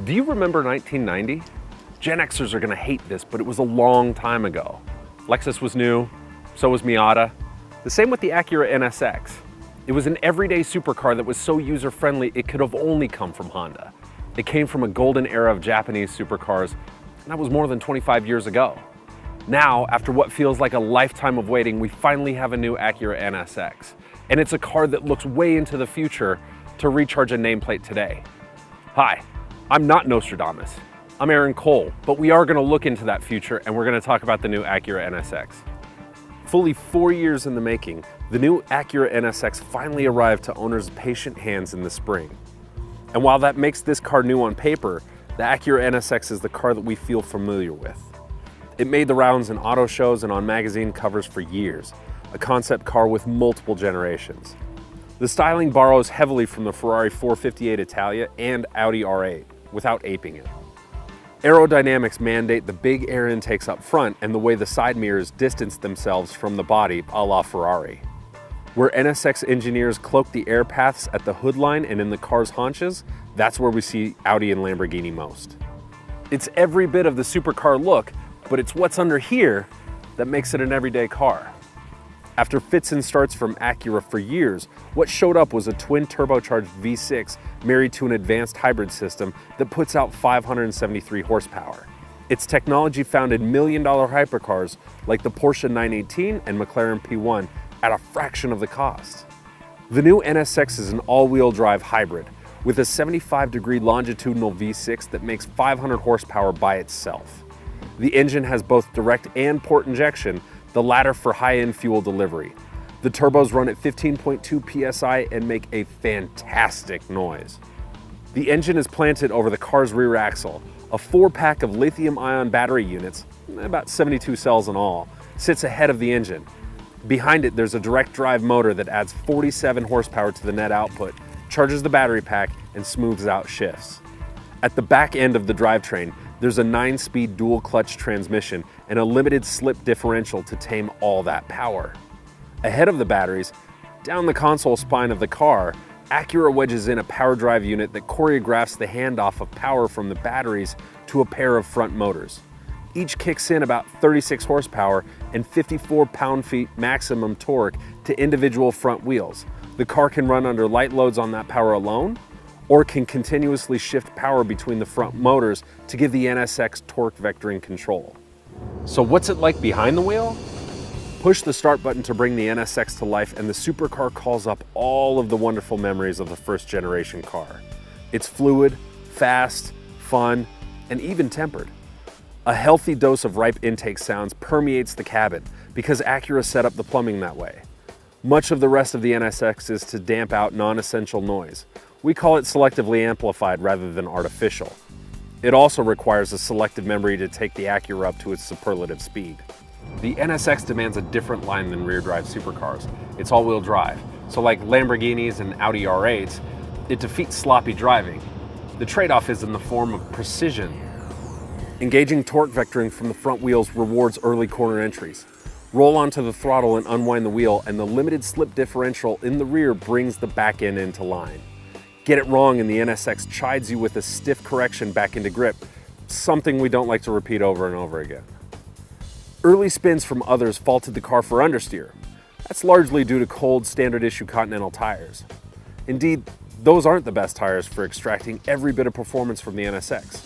Do you remember 1990? Gen Xers are gonna hate this, but it was a long time ago. Lexus was new, so was Miata. The same with the ACURA NSX. It was an everyday supercar that was so user-friendly it could have only come from Honda. It came from a golden era of Japanese supercars, and that was more than 25 years ago. Now, after what feels like a lifetime of waiting, we finally have a new ACURA NSX. And it's a car that looks way into the future to recharge a nameplate today. Hi, I'm not Nostradamus. I'm Aaron Cole, but we are gonna look into that future and we're gonna talk about the new ACURA NSX. Fully 4 years in the making, the new ACURA NSX finally arrived to owners' patient hands in the spring. And while that makes this car new on paper, the ACURA NSX is the car that we feel familiar with. It made the rounds in auto shows and on magazine covers for years, a concept car with multiple generations. The styling borrows heavily from the Ferrari 458 Italia and Audi R8, without aping it. Aerodynamics mandate the big air intakes up front and the way the side mirrors distance themselves from the body, a la Ferrari. Where NSX engineers cloak the air paths at the hood line and in the car's haunches, that's where we see Audi and Lamborghini most. It's every bit of the supercar look, but it's what's under here that makes it an everyday car. After fits and starts from Acura for years, what showed up was a twin turbocharged V6 married to an advanced hybrid system that puts out 573 horsepower. It's technology found in million-dollar hypercars like the Porsche 918 and McLaren P1 at a fraction of the cost. The new NSX is an all-wheel drive hybrid with a 75-degree longitudinal V6 that makes 500 horsepower by itself. The engine has both direct and port injection, the latter for high-end fuel delivery. The turbos run at 15.2 psi and make a fantastic noise. The engine is planted over the car's rear axle. A 4-pack of lithium-ion battery units, about 72 cells in all, sits ahead of the engine. Behind it, there's a direct drive motor that adds 47 horsepower to the net output, charges the battery pack, and smooths out shifts. At the back end of the drivetrain, there's a 9-speed dual-clutch transmission and a limited slip differential to tame all that power. Ahead of the batteries, down the console spine of the car, Acura wedges in a power drive unit that choreographs the handoff of power from the batteries to a pair of front motors. Each kicks in about 36 horsepower and 54 pound-feet maximum torque to individual front wheels. The car can run under light loads on that power alone, or can continuously shift power between the front motors to give the NSX torque vectoring control. So what's it like behind the wheel? Push the start button to bring the NSX to life and the supercar calls up all of the wonderful memories of the first generation car. It's fluid, fast, fun, and even tempered. A healthy dose of ripe intake sounds permeates the cabin because Acura set up the plumbing that way. Much of the rest of the NSX is to damp out non-essential noise. We call it selectively amplified rather than artificial. It also requires a selective memory to take the Acura up to its superlative speed. The NSX demands a different line than rear-drive supercars. It's all-wheel drive, so like Lamborghinis and Audi R8s, it defeats sloppy driving. The trade-off is in the form of precision. Engaging torque vectoring from the front wheels rewards early corner entries. Roll onto the throttle and unwind the wheel, and the limited slip differential in the rear brings the back end into line. Get it wrong and the NSX chides you with a stiff correction back into grip, something we don't like to repeat over and over again. Early spins from others faulted the car for understeer. That's largely due to cold standard issue Continental tires. Indeed, those aren't the best tires for extracting every bit of performance from the NSX.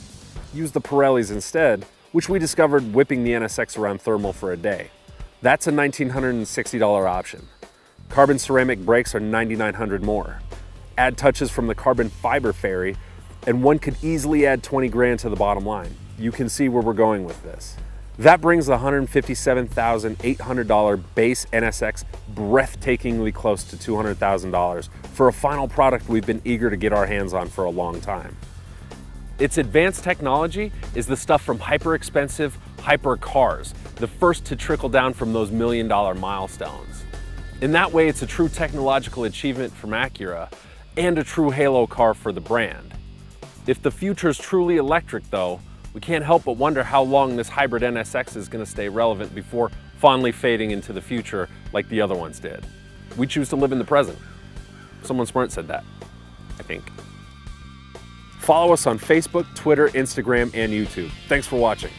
Use the Pirellis instead, which we discovered whipping the NSX around thermal for a day. That's a $1,960 option. Carbon ceramic brakes are $9,900 more. Add touches from the carbon fiber fairy, and one could easily add 20 grand to the bottom line. You can see where we're going with this. That brings the $157,800 base NSX breathtakingly close to $200,000 for a final product we've been eager to get our hands on for a long time. Its advanced technology is the stuff from hyper-expensive hypercars, the first to trickle down from those million-dollar milestones. In that way, it's a true technological achievement from Acura and a true halo car for the brand. If the future's truly electric though, we can't help but wonder how long this hybrid NSX is going to stay relevant before fondly fading into the future like the other ones did. We choose to live in the present. Someone smart said that, I think. Follow us on Facebook, Twitter, Instagram, and YouTube. Thanks for watching.